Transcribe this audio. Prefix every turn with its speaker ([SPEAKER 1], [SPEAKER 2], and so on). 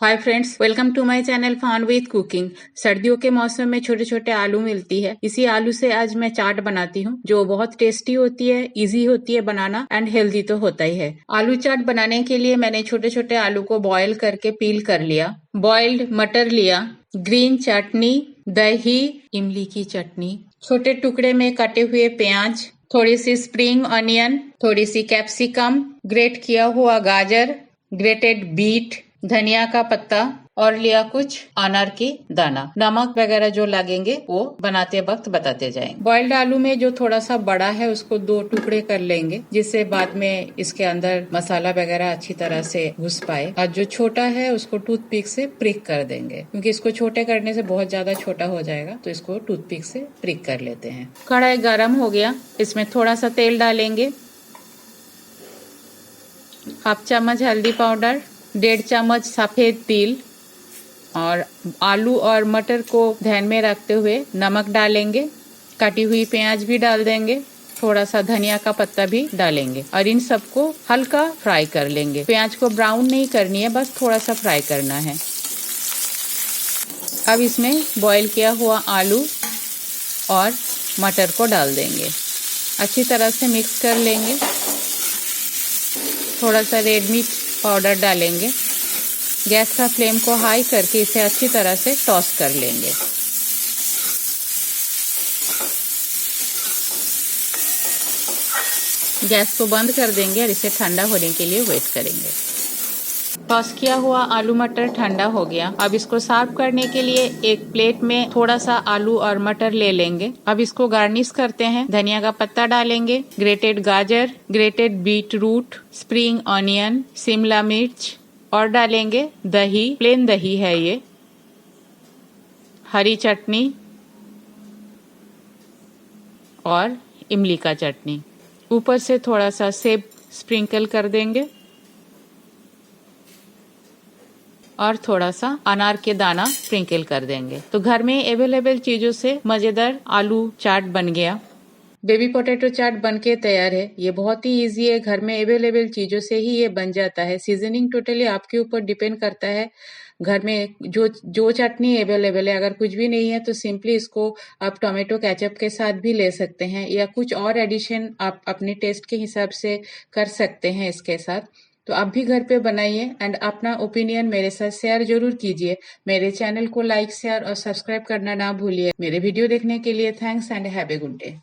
[SPEAKER 1] Hi friends, welcome to my channel fun with cooking. सर्दियों के मौसम में छोटे छोटे आलू मिलती है। इसी आलू से आज मैं चाट बनाती हूँ जो बहुत टेस्टी होती है, इजी होती है बनाना एंड हेल्दी तो होता ही है। आलू चाट बनाने के लिए मैंने छोटे छोटे आलू को बॉईल करके पील कर लिया। बॉइल्ड मटर लिया, ग्रीन चटनी, दही, इमली की चटनी, छोटे टुकड़े में कटे हुए प्याज, थोड़ी सी स्प्रिंग ऑनियन, थोड़ी सी कैप्सिकम, ग्रेट किया हुआ गाजर, ग्रेटेड बीट, धनिया का पत्ता और लिया कुछ अनार की दाना। नमक वगैरह जो लगेंगे वो बनाते वक्त बताते जाएंगे। बॉइल्ड आलू में जो थोड़ा सा बड़ा है उसको 2 टुकड़े कर लेंगे जिससे बाद में इसके अंदर मसाला वगैरह अच्छी तरह से घुस पाए। और जो छोटा है उसको टूथपिक से प्रिक कर देंगे क्योंकि इसको छोटे करने से बहुत ज्यादा छोटा हो जाएगा, तो इसको टूथपिक से प्रिक कर लेते हैं। कढ़ाई गरम हो गया, इसमें थोड़ा सा तेल डालेंगे, 1/2 चम्मच हल्दी पाउडर, 1.5 चम्मच सफेद तिल और आलू और मटर को ध्यान में रखते हुए नमक डालेंगे, कटी हुई प्याज भी डाल देंगे, थोड़ा सा धनिया का पत्ता भी डालेंगे और इन सबको हल्का फ्राई कर लेंगे। प्याज को ब्राउन नहीं करनी है, बस थोड़ा सा फ्राई करना है। अब इसमें बॉईल किया हुआ आलू और मटर को डाल देंगे, अच्छी तरह से मिक्स कर लेंगे। थोड़ा सा रेड मिर्च पाउडर डालेंगे। गैस का फ्लेम को हाई करके इसे अच्छी तरह से टॉस कर लेंगे। गैस को बंद कर देंगे और इसे ठंडा होने के लिए वेट करेंगे। टॉस किया हुआ आलू मटर ठंडा हो गया। अब इसको सर्व करने के लिए एक प्लेट में थोड़ा सा आलू और मटर ले लेंगे। अब इसको गार्निश करते हैं। धनिया का पत्ता डालेंगे, ग्रेटेड गाजर, grated beetroot, spring onion, शिमला मिर्च और डालेंगे दही, प्लेन दही है ये, हरी चटनी और इमली का चटनी। ऊपर से थोड़ा सा सेब स्प्रिंकल कर देंगे और थोड़ा सा अनार के दाना स्प्रिंकल कर देंगे। तो घर में अवेलेबल चीजों से मजेदार आलू चाट बन गया। बेबी पोटैटो चाट बनके तैयार है। ये बहुत ही इजी है, घर में अवेलेबल चीजों से ही ये बन जाता है। सीजनिंग टोटली आपके ऊपर डिपेंड करता है। घर में जो चटनी अवेलेबल है, अगर कुछ भी नहीं है तो सिंपली इसको आप टोमेटो केचप के साथ भी ले सकते हैं या कुछ और एडिशन आप अपने टेस्ट के हिसाब से कर सकते हैं इसके साथ। तो आप भी घर पे बनाइए एंड अपना ओपिनियन मेरे साथ शेयर जरूर कीजिए। मेरे चैनल को लाइक, शेयर और सब्सक्राइब करना ना भूलिए। मेरे वीडियो देखने के लिए thanks and have a good day.